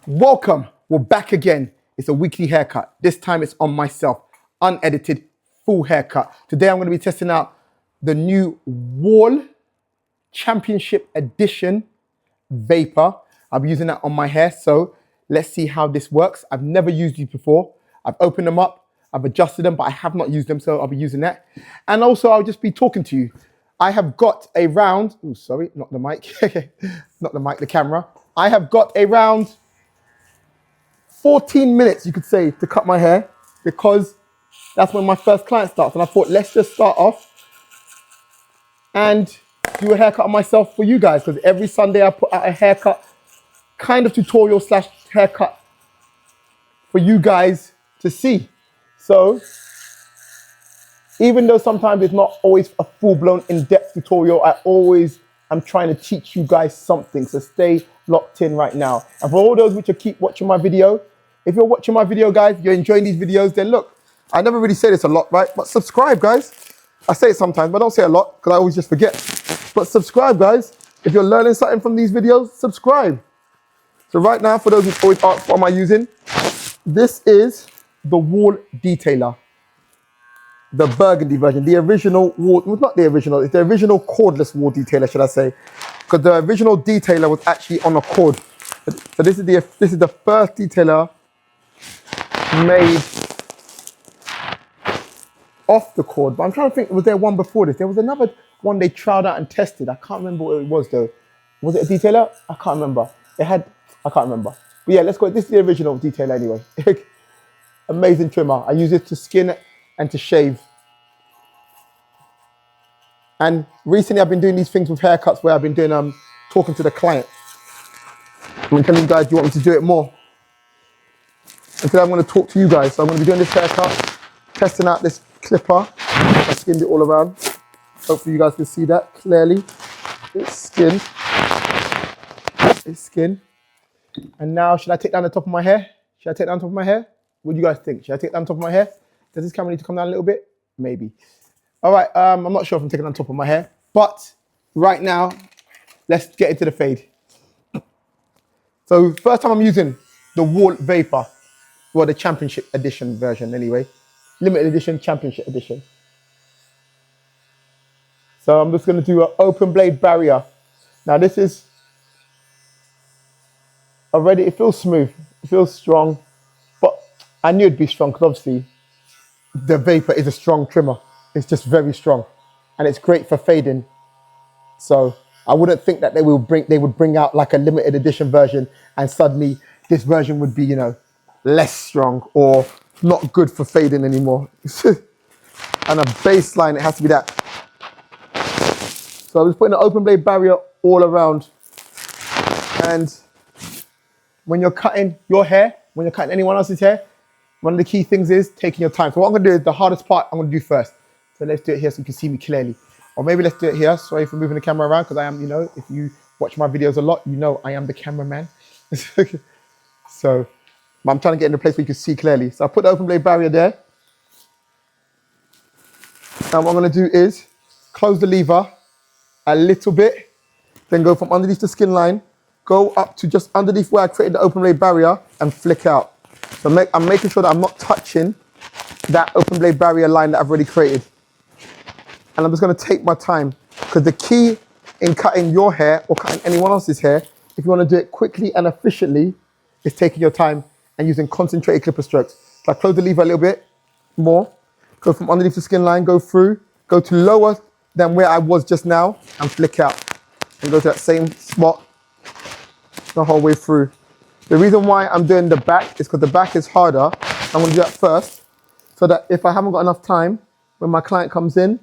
Welcome, we're back again. It's a weekly haircut. This time it's on myself, unedited, full haircut. Today I'm going to be testing out the new Wahl Championship Edition Vapor. I'll be using that on my hair, so let's see how this works. I've never used these before. I've opened them up, I've adjusted them, but I have not used them, so I'll be using that. And also I'll just be talking to you. I have got a round, oh sorry, not the mic, not the mic, the camera. I have got a round 14 minutes, you could say, to cut my hair because that's when my first client starts. And I thought, let's just start off and do a haircut on myself for you guys, because every Sunday I put out a haircut, kind of tutorial slash haircut for you guys to see. So even though sometimes it's not always a full-blown in-depth tutorial, I'm trying to teach you guys something. So stay locked in right now. And for all those which are keep watching my video, if you're watching my video, guys, you're enjoying these videos, then look, I never really say this a lot, right? But subscribe, guys. I say it sometimes, but I don't say it a lot because I always just forget. But subscribe, guys. If you're learning something from these videos, subscribe. So right now, for those who always ask what am I using, this is the Wahl Detailer. The burgundy version, the original Wahl, well, not the original, it's the original cordless Wahl Detailer, should I say. Because the original detailer was actually on a cord. So this is the first detailer made off the cord. But I'm trying to think, was there one before this? There was another one they tried out and tested. I can't remember what it was though. Was it a detailer? I can't remember. I can't remember. But yeah, let's go. This is the original detailer anyway. Amazing trimmer. I use it to skin and to shave. And recently I've been doing these things with haircuts where I've been doing talking to the client. I'm telling you guys, you want me to do it more. And today I'm going to talk to you guys. So I'm going to be doing this haircut, testing out this clipper. I skinned it all around. Hopefully you guys can see that clearly. It's skinned. It's skinned. And now, should I take down the top of my hair? Should I take down the top of my hair? What do you guys think? Should I take down the top of my hair? Does this camera need to come down a little bit? Maybe. All right, I'm not sure if I'm taking on top of my hair, but right now, let's get into the fade. So first time I'm using the Wahl Vapor, well, the Championship Edition version anyway. Limited Edition, Championship Edition. So I'm just gonna do an open blade barrier. Now this is already, it feels smooth, it feels strong, but I knew it'd be strong because obviously the Vapor is a strong trimmer. It's just very strong and it's great for fading. So I wouldn't think that they would bring out like a limited edition version and suddenly this version would be, you know, less strong or not good for fading anymore. And a baseline, it has to be that. So I'm just putting an open blade barrier all around. And when you're cutting your hair, when you're cutting anyone else's hair, one of the key things is taking your time. So what I'm gonna do is the hardest part I'm gonna do first. So let's do it here so you can see me clearly. Or maybe let's do it here. Sorry for moving the camera around because I am, you know, if you watch my videos a lot, you know I am the cameraman. So I'm trying to get in a place where you can see clearly. So I put the open blade barrier there. Now what I'm gonna do is close the lever a little bit, then go from underneath the skin line, go up to just underneath where I created the open blade barrier and flick out. So I'm making sure that I'm not touching that open blade barrier line that I've already created. And I'm just going to take my time because the key in cutting your hair or cutting anyone else's hair, if you want to do it quickly and efficiently, is taking your time and using concentrated clipper strokes. So I close the lever a little bit more, go from underneath the skin line, go through, go to lower than where I was just now and flick out and go to that same spot the whole way through. The reason why I'm doing the back is because the back is harder. I'm going to do that first so that if I haven't got enough time, when my client comes in,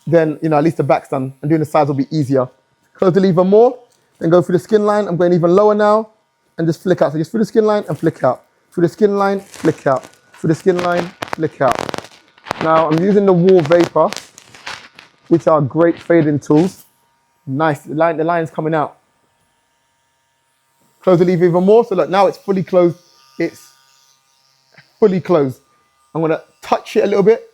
then, you know, at least the back's done and doing the sides will be easier. Close the lever more, then go through the skin line. I'm going even lower now and just flick out. So just through the skin line and flick out. Through the skin line, flick out. Through the skin line, flick out. Now I'm using the Wahl Vapor, which are great fading tools. Nice, the line's coming out. Close the lever even more. So look, now it's fully closed. It's fully closed. I'm gonna touch it a little bit,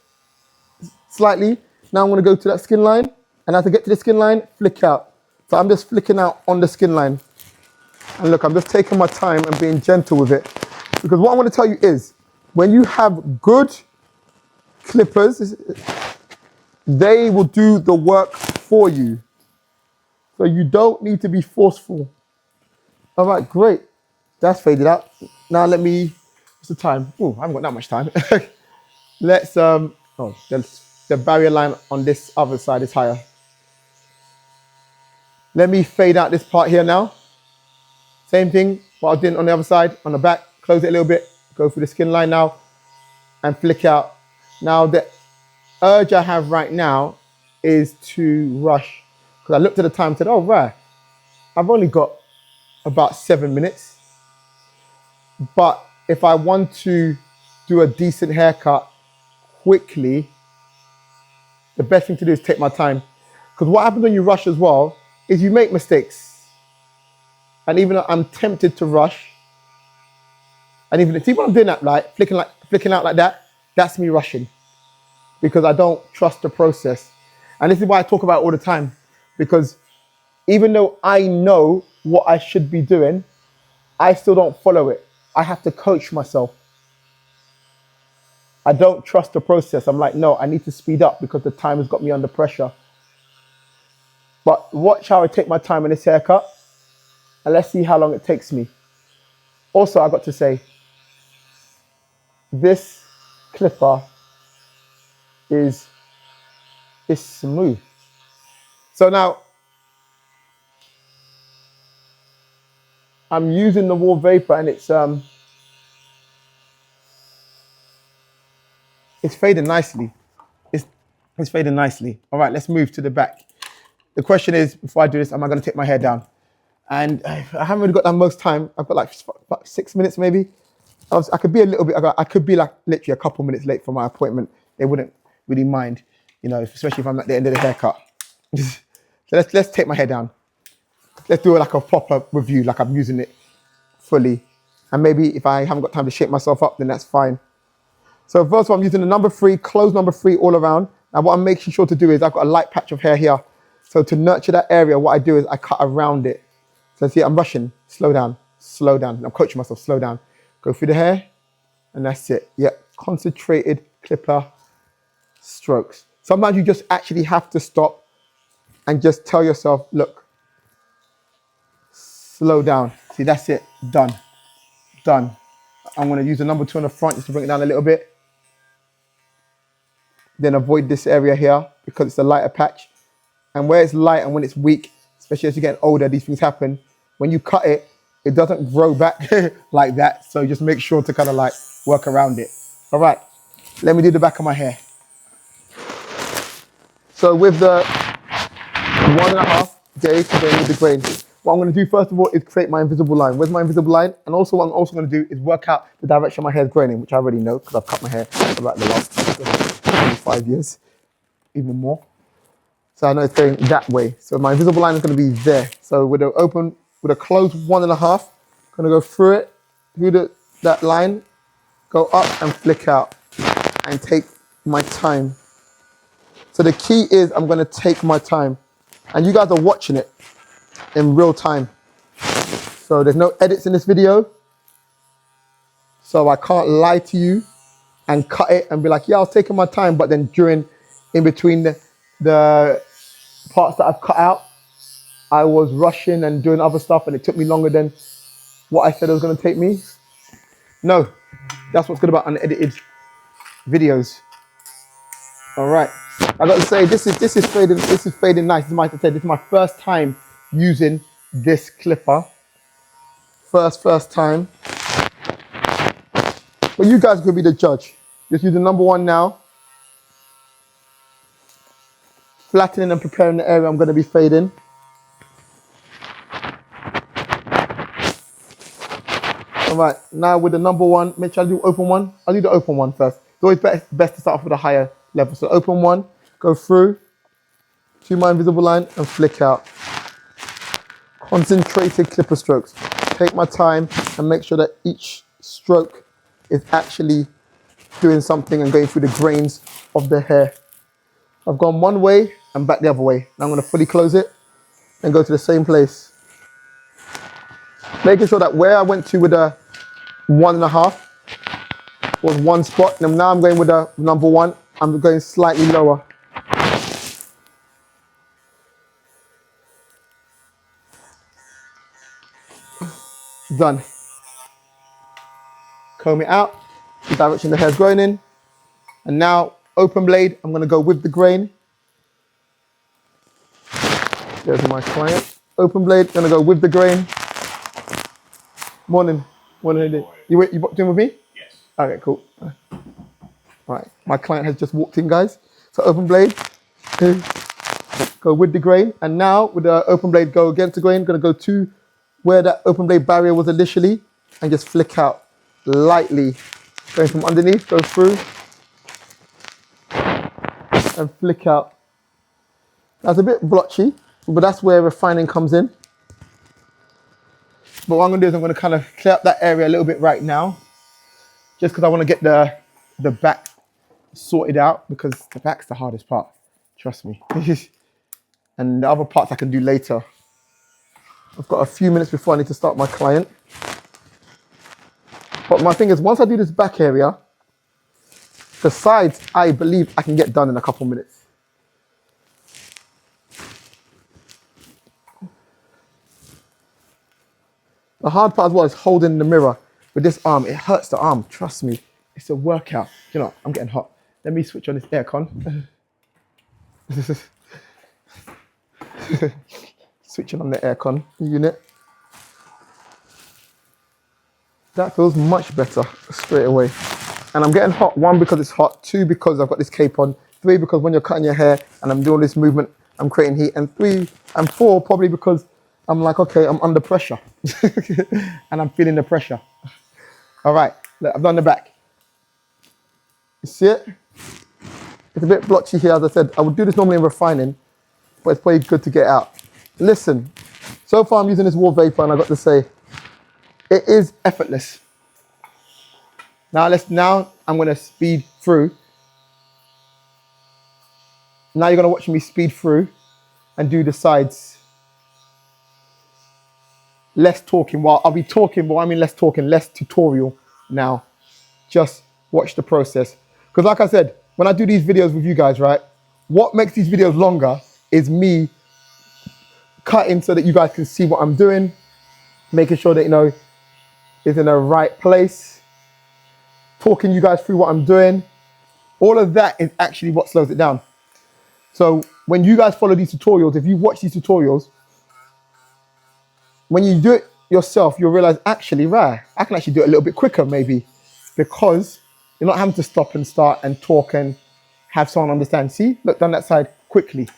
slightly. Now I'm gonna go to that skin line, and as I get to the skin line, flick out. So I'm just flicking out on the skin line. And look, I'm just taking my time and being gentle with it. Because what I want to tell you is, when you have good clippers, they will do the work for you. So you don't need to be forceful. All right, great. That's faded out. Now let me, what's the time? Oh, I haven't got that much time. Let's, oh, the barrier line on this other side is higher. Let me fade out this part here now. Same thing, what I did on the other side, on the back, close it a little bit, go through the skin line now, and flick out. Now the urge I have right now is to rush. Because I looked at the time and said, oh right, I've only got about 7 minutes. But if I want to do a decent haircut quickly, the best thing to do is take my time. Because what happens when you rush as well is you make mistakes. And even though I'm tempted to rush, and even see what I'm doing that, like flicking out like that, that's me rushing. Because I don't trust the process. And this is why I talk about it all the time. Because even though I know what I should be doing, I still don't follow it. I have to coach myself. I don't trust the process. I'm like, no, I need to speed up because the time has got me under pressure. But watch how I take my time in this haircut. And let's see how long it takes me. Also, I got to say, this clipper is smooth. So now, I'm using the Wahl Vapor and it's fading nicely. It's fading nicely. All right, let's move to the back. The question is, before I do this, am I going to take my hair down? And I haven't really got that most time. I've got like 6 minutes maybe. I could be a little bit, I could be like literally a couple minutes late for my appointment. They wouldn't really mind, you know, especially if I'm at the end of the haircut. So let's take my hair down. Let's do like a proper review, like I'm using it fully. And maybe if I haven't got time to shape myself up, then that's fine. So first of all, I'm using the number 3, close number 3 all around. Now what I'm making sure to do is I've got a light patch of hair here. So to nurture that area, what I do is I cut around it. So see, I'm rushing, slow down, slow down. I'm coaching myself, slow down. Go through the hair, and that's it. Yeah, concentrated clipper strokes. Sometimes you just actually have to stop and just tell yourself, look, slow down. See, that's it, done, done. I'm gonna use the number 2 on the front just to bring it down a little bit. Then avoid this area here because it's a lighter patch. And where it's light and when it's weak, especially as you get older, these things happen. When you cut it, it doesn't grow back like that. So just make sure to kind of like work around it. All right, let me do the back of my hair. So with the 1.5 days to go with the grain, what I'm going to do first of all is create my invisible line. Where's my invisible line? And also what I'm also going to do is work out the direction my hair is growing in, which I already know because I've cut my hair for about the last 5 years, even more. So I know it's going that way. So my invisible line is going to be there. So with a closed 1.5, I'm going to go through it, through that line, go up and flick out and take my time. So the key is I'm going to take my time. And you guys are watching it in real time. So there's no edits in this video. So I can't lie to you and cut it and be like, yeah, I was taking my time. But then in between the parts that I've cut out, I was rushing and doing other stuff and it took me longer than what I said it was going to take me. No, that's what's good about unedited videos. All right, I got to say this is fading nice. This is my first time using this clipper. First time. But you guys could be the judge. Just use the number 1 now. Flattening and preparing the area I'm going to be fading. All right, now with the number 1, make sure I do open one. I'll do the open one first. It's always best to start off with a higher level. So open one, go through to my invisible line and flick out. Concentrated clipper strokes. Take my time and make sure that each stroke is actually doing something and going through the grains of the hair. I've gone one way and back the other way. Now I'm going to fully close it and go to the same place. Making sure that where I went to with a 1.5 was one spot. And now I'm going with a number 1. I'm going slightly lower. Done. Comb it out, the direction the hair's growing in. And now, open blade, I'm gonna go with the grain. There's my client. Open blade, gonna go with the grain. Morning. Morning. You booked in with me? Yes. Okay, cool. All right, my client has just walked in, guys. So open blade, go with the grain. And now, with the open blade, go against the grain. Gonna go to where that open blade barrier was initially and just flick out lightly. Going from underneath, go through and flick out. That's a bit blotchy, but that's where refining comes in. But what I'm gonna do is I'm gonna kind of clear up that area a little bit right now, just because I want to get the back sorted out, because the back's the hardest part, trust me. And the other parts I can do later. I've got a few minutes before I need to start my client. But my thing is, once I do this back area, the sides, I believe I can get done in a couple minutes. The hard part as well is holding the mirror with this arm. It hurts the arm, trust me. It's a workout. You know, I'm getting hot. Let me switch on this aircon. Switching on the aircon unit. That feels much better straight away. And I'm getting hot, 1, because it's hot, 2, because I've got this cape on, 3, because when you're cutting your hair and I'm doing this movement, I'm creating heat, and 3 and 4, probably because I'm like, okay, I'm under pressure and I'm feeling the pressure. All right, look, I've done the back. You see it? It's a bit blotchy here, as I said. I would do this normally in refining, but it's probably good to get out. Listen, so far I'm using this Wahl Vapor, and I've got to say, it is effortless. Now I'm gonna speed through. Now you're gonna watch me speed through and do the sides. Less talking. Well, I'll be talking, but I mean less talking, less tutorial now. Just watch the process. Because like I said, when I do these videos with you guys, right, what makes these videos longer is me cutting so that you guys can see what I'm doing, making sure that, you know, it's in the right place, talking you guys through what I'm doing. All of that is actually what slows it down. So when you guys follow these tutorials, if you watch these tutorials, when you do it yourself, you'll realize, actually, right, I can actually do it a little bit quicker maybe, because you're not having to stop and start and talk and have someone understand. See, look, done that side quickly.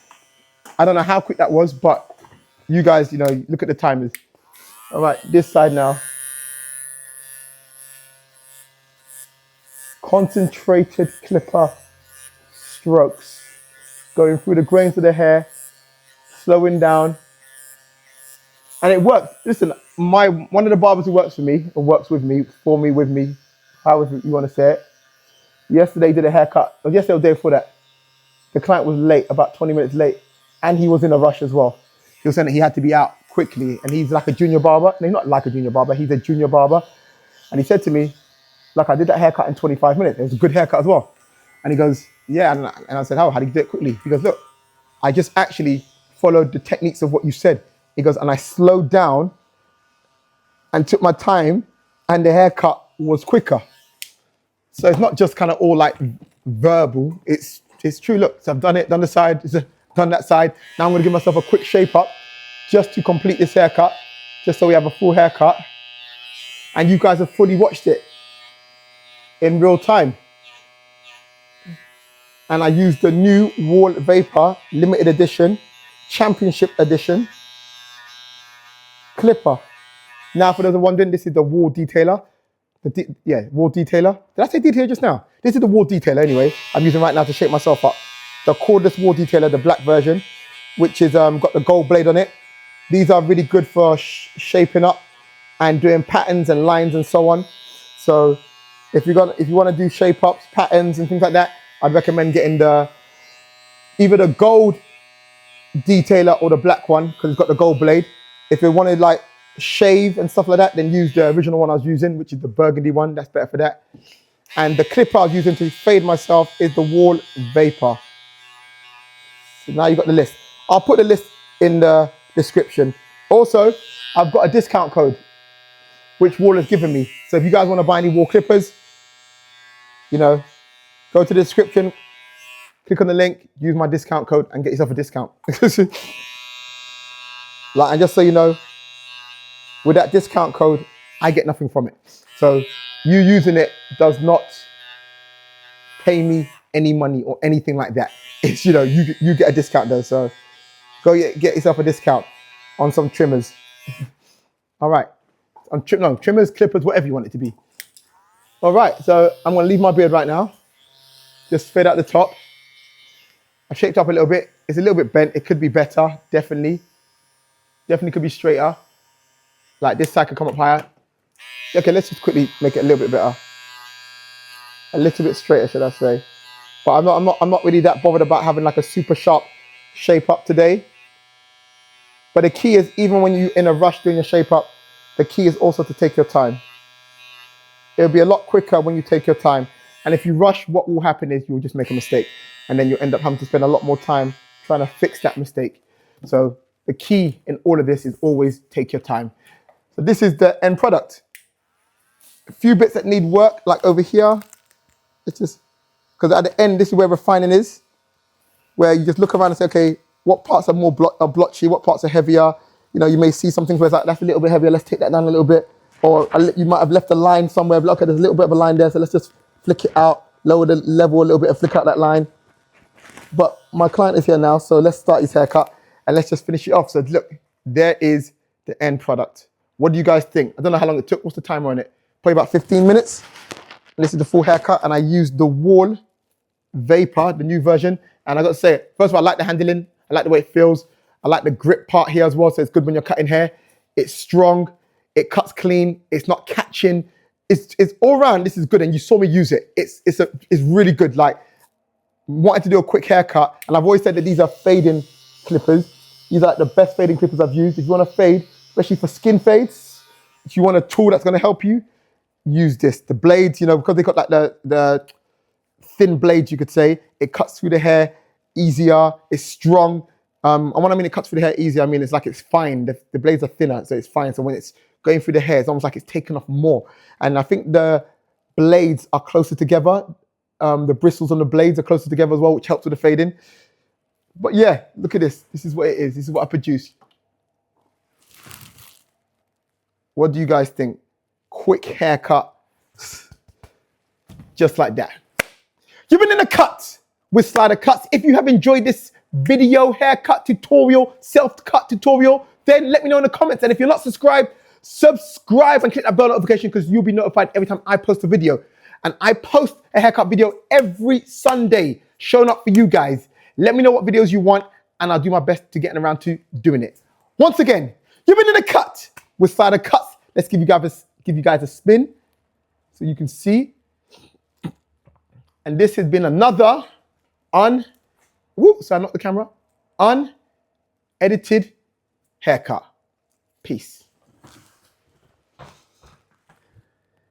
I don't know how quick that was, but you guys, you know, look at the timers. All right, this side now. Concentrated clipper strokes. Going through the grains of the hair, slowing down. And it works. Listen, one of the barbers who works for me, or works with me, with me, however you want to say it, yesterday did a haircut, or yesterday or the day before that. The client was late, about 20 minutes late, and he was in a rush as well. He was saying that he had to be out quickly, and he's like a junior barber. No, he's not like a junior barber, he's a junior barber. And he said to me, like, I did that haircut in 25 minutes. It was a good haircut as well. And he goes, yeah, and I said, how did you do it quickly? He goes, look, I just actually followed the techniques of what you said. He goes, and I slowed down and took my time, and the haircut was quicker. So it's not just kind of all like verbal, it's true. Look, so I've done it, done the side, done that side. Now I'm gonna give myself a quick shape up just to complete this haircut, just so we have a full haircut. And you guys have fully watched it in real time. And I used the new Wahl Vapor limited edition, championship edition clipper. Now for those who are wondering, this is the Wahl detailer. Wahl detailer. Did I say detailer just now? This is the Wahl detailer anyway. I'm using right now to shape myself up. The cordless Wahl detailer, the black version, which is got the gold blade on it. These are really good for shaping up and doing patterns and lines and so on. So if you want to do shape ups, patterns and things like that, I'd recommend getting either the gold detailer or the black one, because it's got the gold blade. If you wanted like shave and stuff like that, then use the original one I was using, which is the burgundy one. That's better for that. And the clipper I was using to fade myself is the Wahl Vapor. So now you've got the list. I'll put the list in the description. Also, I've got a discount code, which Wahl has given me. So if you guys want to buy any Wahl clippers, you know, go to the description, click on the link, use my discount code and get yourself a discount. Like, and just so you know, with that discount code, I get nothing from it. So you using it does not pay me any money or anything like that. It's, you know, you get a discount though. So go get yourself a discount on some trimmers. All right. On trimmers, clippers, whatever you want it to be. All right. So I'm going to leave my beard right now. Just fade out the top. I've shaped up a little bit. It's a little bit bent. It could be better. Definitely. Definitely could be straighter. Like this side could come up higher. Okay, let's just quickly make it a little bit better. A little bit straighter, should I say. But I'm not really that bothered about having like a super sharp shape up today. But the key is, even when you're in a rush doing your shape up, the key is also to take your time. It'll be a lot quicker when you take your time. And if you rush, what will happen is you'll just make a mistake. And then you'll end up having to spend a lot more time trying to fix that mistake. So the key in all of this is always take your time. So this is the end product. A few bits that need work, like over here. It's just, because at the end, this is where refining is, where you just look around and say, okay, what parts are more blotchy, what parts are heavier? You know, you may see some things where it's like, that's a little bit heavier, let's take that down a little bit. Or you might have left a line somewhere, but okay, there's a little bit of a line there, so let's just flick it out, lower the level a little bit and flick out that line. But my client is here now, so let's start his haircut and let's just finish it off. So look, there is the end product. What do you guys think? I don't know how long it took. What's the timer on it? Probably about 15 minutes. This is the full haircut, and I used the Wahl Vapor, the new version. And I got to say, first of all, I like the handling. I like the way it feels. I like the grip part here as well, so it's good when you're cutting hair. It's strong. It cuts clean. It's not catching. It's all around. This is good, and you saw me use it. It's really good. Like, wanted to do a quick haircut, and I've always said that these are fading clippers. These are like the best fading clippers I've used. If you want to fade, especially for skin fades, if you want a tool that's going to help you, use this. The blades, you know, because they got like the thin blades, you could say, it cuts through the hair easier. It's strong. And when I mean it cuts through the hair easier, I mean it's like it's fine. The blades are thinner, so it's fine. So when it's going through the hair, it's almost like it's taken off more. And I think the blades are closer together. The bristles on the blades are closer together as well, which helps with the fading. But yeah, look at this. This is what it is. This is what I produced. What do you guys think? Quick haircut, just like that. You've been in the cut with Slidercuts. If you have enjoyed this video, haircut tutorial, self-cut tutorial, then let me know in the comments. And if you're not subscribed, subscribe and click that bell notification, because you'll be notified every time I post a video. And I post a haircut video every Sunday, showing up for you guys. Let me know what videos you want, and I'll do my best to get around to doing it. Once again, you've been in the cut with Slidercuts. Let's give you guys a spin so you can see. And this has been another sorry, not the camera, unedited haircut. Peace.